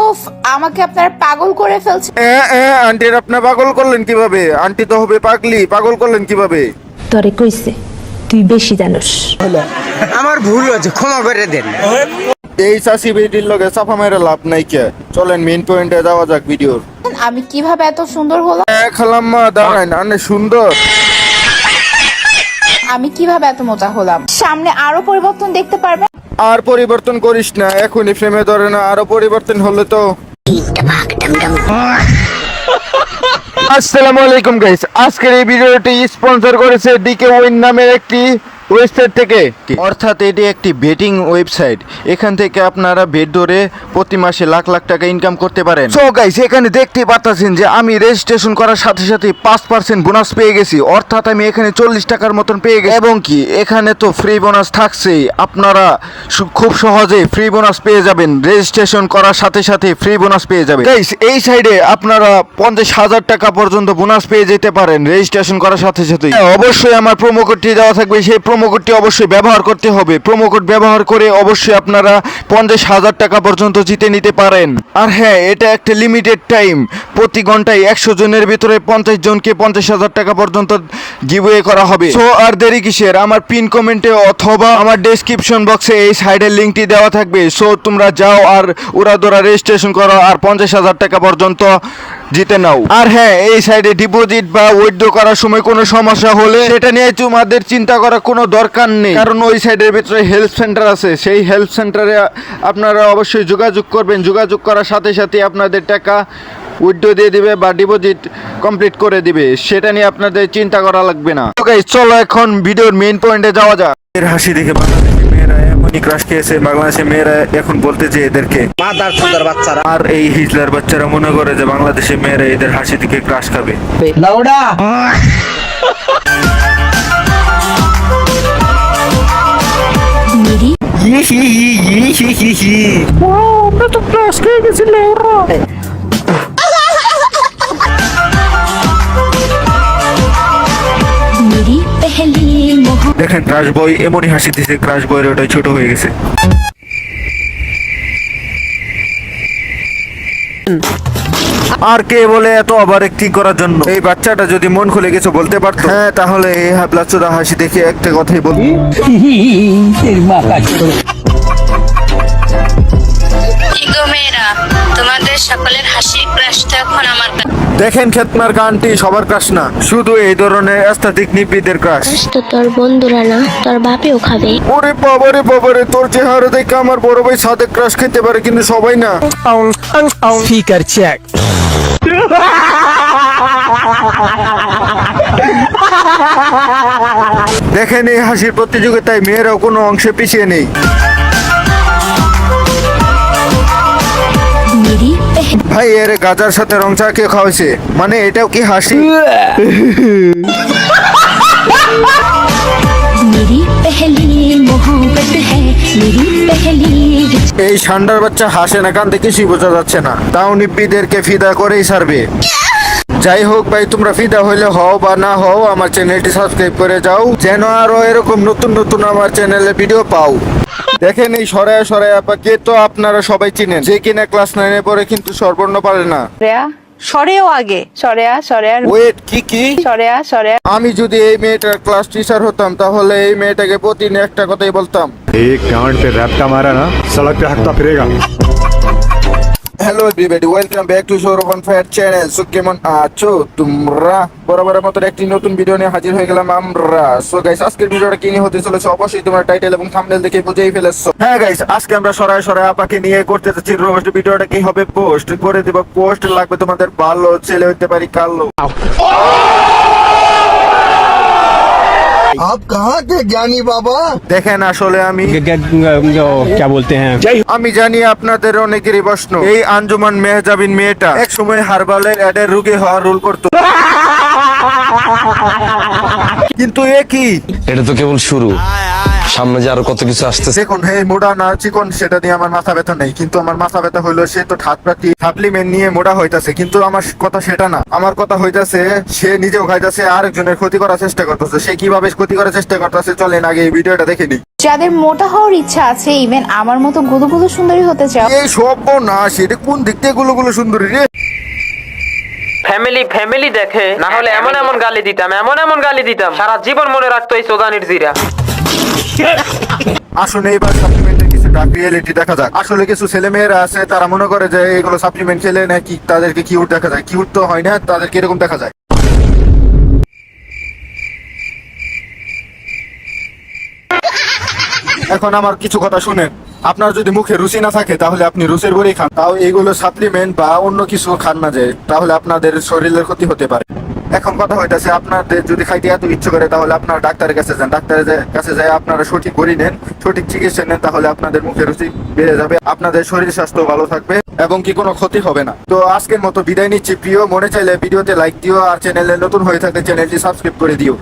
উফ, আমাকে আপনারা পাগল করে ফেলছেন। আন্টির আপনি পাগল করলেন কিভাবে? আন্টি তো হবে পাগলি, পাগল করলেন কিভাবে? তোরে কইছে তুই বেশি জানোস। আমার ভুল হয়েছে, ক্ষমা করে দেন। এই চাষি বেটির লগে চাপা মেরে লাভ নাই কে। চলেন মেইন পয়েন্টে যাওয়া যাক ভিডিওর। আমি কিভাবে এত সুন্দর হলাম? খালাম্মা দাঁড়ান, আনে সুন্দর। আমি কিভাবে এত মোটা হলাম? সামনে আরো পরিবর্তন দেখতে পারবেন। আর পরিবর্তন করিস না, এখনই ফ্রেমে ধরে না, আরো পরিবর্তন হলে তো। আসসালামু আলাইকুম গাইস, আজকের এই ভিডিওটি স্পন্সর করেছে ডিকে উইন নামের একটি ওয়েবসাইট থেকে, অর্থাৎ এটি একটি বেটিং ওয়েবসাইট। এখান থেকে আপনারা বেট ধরে প্রতি মাসে লাখ লাখ টাকা ইনকাম করতে পারেন। সো গাইস, এখানে দেখতেই পাচ্ছেন যে আমি রেজিস্ট্রেশন করার সাথে সাথে 5% বোনাস পেয়ে গেছি, অর্থাৎ আমি এখানে 40 টাকার মতন পেয়ে গেছি। এবং কি এখানে তো ফ্রি বোনাস থাকছেই, আপনারা খুব সহজে ফ্রি বোনাস পেয়ে যাবেন। রেজিস্ট্রেশন করার সাথে সাথে ফ্রি বোনাস পেয়ে যাবেন। গাইস, এই সাইডে আপনারা 50,000 টাকা পর্যন্ত বোনাস পেয়ে যেতে পারেন রেজিস্ট্রেশন করার সাথে সাথে। অবশ্যই আমার প্রোমো কোডটি দেওয়া থাকবে, সেই প্রোমো কোডটি অবশ্যই ব্যবহার করতে হবে। প্রোমো কোড ব্যবহার করে অবশ্যই আপনারা 50,000 টাকা পর্যন্ত জিতে নিতে পারেন। আর হ্যাঁ, এটা একটা লিমিটেড টাইম, প্রতি ঘন্টায় 100 জনের ভিতরে 50 জনকে 50,000 টাকা পর্যন্ত গিভওয়ে করা হবে। সো আর দেরি কিসের, আমার পিন কমেন্টে অথবা আমার ডেসক্রিপশন বক্সে এই সাইডের লিঙ্কটি দেওয়া থাকবে। সো তোমরা যাও আর উড়াদোড়া রেজিস্ট্রেশন করো আর 50,000 টাকা পর্যন্ত জিতে নাও। আর হ্যাঁ, এই সাইডে ডিপোজিট বা উইথড্র করার সময় কোনো সমস্যা হলে সেটা নিয়ে তোমাদের চিন্তা করার কোনো দরকার নেই, কারণ ওই সাইডের ভিতরে হেল্প সেন্টার আছে। সেই হেল্প সেন্টারে আপনারা অবশ্যই যোগাযোগ করবেন। যোগাযোগ করার সাথে সাথে আপনাদের টাকা উইথড্র দিয়ে দিবে বা ডিপোজিট কমপ্লিট করে দিবে, সেটা নিয়ে আপনাদের চিন্তা করা লাগবে না। তো গাইস, চলো এখন ভিডিওর মেইন পয়েন্টে যাওয়া যাক। এর হাসি দেখে বাংলাদেশের মেয়েরা এমনই ক্রাশ খেয়েছে, বাংলাদেশের মেয়েরা এখন বলতেছে এদেরকে মাদার চোদার বাচ্চারা। আর এই হিজলার বাচ্চারা মনে করে যে বাংলাদেশের মেয়েরা এদের হাসি থেকে ক্রাশ খাবে। লাউডা মেরি আমরা তো ক্রাশ খেয়ে গেছি লেউরা। মেরি পেহলি মোহ দেখেন ক্রাশ বয় এমনই হাসি দিছে, ক্রাশ বয়ের ওটাই ছোট হয়ে গেছে। আর কে বলে এত ওভার অ্যাক্টিং করার জন্য? এই বাচ্চাটা যদি মন খুলে কিছু বলতে পারতো, হ্যাঁ, তাহলে এই হাবলা চোদা হাসি দেখে একটা কথাই বলবো। গো মেয়েরা, তোমাদের সকলের হাসির ক্রাশ তো এখন আমার কাছে। দেখেন খেতনার গানটি সবার ক্রাশ না, শুধু এই ধরনের অ্যাস্থেটিক নিপিদের ক্রাশ। তো তোর বন্ধুরা না, তোর বাপেও খাবে। ওরে বাবারে বাবারে, তোর চেহারা দেখে আমার বড় ভাই সাদেক ক্রাশ খেতে পারে, কিন্তু সবাই না। ফিকার চেক। দেখেন এই হাসির প্রতিযোগিতায় মেয়েরাও কোনো অংশে পিছিয়ে নেই। মেরি ভাই, এর গাজার সাথে রং চা কে খাওয়াইছে? মানে এটাও কি হাসি? মেরি পেহলি মোহব্বত হ্যায় মেরি পেহলি। এই ষান্ডার বাচ্চা হাসে না, কান থেকে কিছুই বোঝা যাচ্ছে না, তাও নিপ্পিদেরকে ফিদা করেই ছাড়বে। যাই হোক ভাই, তোমরা ফিদা হইলে হও বা না হও, আমার চ্যানেলটি সাবস্ক্রাইব করে যাও, যেন আরো এরকম নতুন নতুন আমার চ্যানেলে ভিডিও পাও। দেখেন এই সরায়া সরায়া আপাকে তো আপনারা সবাই চিনেন, যে কিনা ক্লাস 9 এ পড়ে কিন্তু স্বরবর্ণ পারে না। সরেও আগে সরেয়া সরেয়া ওয়েট, কি সরেয়া সরেয়া। আমি যদি এই মেয়েটার ক্লাস টিচার হতাম, তাহলে এই মেয়েটাকে প্রতিদিন একটা কথাই বলতাম। एक डांड पे रैप्टा मारा ना, सड़क पे हकता फिरेगा। Hello everybody, welcome back to Sourav on fat channel. So কেমন আছো তোমরা? বরাবরের মতো একটি নতুন ভিডিও নিয়ে হাজির হয়ে গেলাম আমরা। সো গাইস, আজকের ভিডিওটা কি নিয়ে হতে চলেছে অবশ্যই তোমরা টাইটেল এবং থাম্বনেল দেখে বুঝেই ফেলেছো। হ্যাঁ গাইস, আজকে আমরা সরায় সরায় আপাকে নিয়ে করতে যাচ্ছি রোস্ট। ভিডিওটা কি হবে? পোস্ট করে দেব। পোস্ট লাগবে তোমাদের ভালো ছেলে হতে পারি কালো। आप कहाँ थे ज्ञानी बाबा? দেখেন আসলে আমি क्या बोलते हैं? আমি জানি আপনাদের অনেকেরই প্রশ্ন, এই আঞ্জুমান মেহজাবিন মেয়েটা এক সময় হারবালের অ্যাডের রোগী হওয়ার রোল করতো, কিন্তু এ কি? এটা তো কেবল শুরু, সামনে যে আরো কত কিছু আসতেছে। দেখুন এই মোটা না চিকন সেটা নিয়ে আমার মাথা ব্যথা নেই, কিন্তু আমার মাথা ব্যথা হইলো সে তো ঠাটপ্রাটি সাপ্লিমেন্ট নিয়ে মোটা হইতাছে, কিন্তু আমার কথা সেটা না। আমার কথা হইতাছে সে নিজেও খাইতেছে আরেকজনের ক্ষতি করার চেষ্টা করতেছে। সে কিভাবে ক্ষতি করার চেষ্টা করতেছে চলেন আগে এই ভিডিওটা দেখে নিই। যাদের মোটা হওয়ার ইচ্ছা আছে, ইভেন আমার মতো গুলুগুলু সুন্দরী হতে চাও, এই সব না সেটা কোন দিক থেকে গুলো সুন্দরী রে। ফ্যামিলি দেখে না হলে এমন এমন গালি দিতাম সারা জীবন মনে রাখতো এই চোদানির জিরা। আসলে এবার সাপ্লিমেন্টের কিছু ডার্ক রিয়েলিটি দেখা যাক। আসলে কিছু ছেলে মেয়েরা আছে তারা মনে করে যে এগুলো সাপ্লিমেন্ট খেলে নাকি তাদেরকে কিউট দেখা যায়। কিউট তো হয় না, তাদেরকে এরকম দেখা যায়। এখন আমার কিছু কথা শুনেন। আপনার যদি মুখে রুচি না থাকে তাহলে আপনি রুচির বড়ি খান, তাও এইগুলো সাপ্লিমেন্ট বা অন্য কিছু খান না, যে তাহলে আপনাদের শরীরের ক্ষতি হতে পারে। এখন কথা হইতাছে আপনাদের যদি খাইতে এত ইচ্ছে করে তাহলে আপনারা ডাক্তারের কাছে যান। ডাক্তারের কাছে যায় আপনারা সঠিক বড়ি নেন, সঠিক চিকিৎসা নেন, তাহলে আপনাদের মুখে রুচি বেড়ে যাবে, আপনাদের শরীর স্বাস্থ্য ভালো থাকবে এবং কি কোনো ক্ষতি হবে না। তো আজকের মতো বিদায় নিচ্ছি প্রিয়। মনে চাইলে ভিডিওতে লাইক দিও, আর চ্যানেলে নতুন হয়ে থাকলে চ্যানেলটি সাবস্ক্রাইব করে দিও।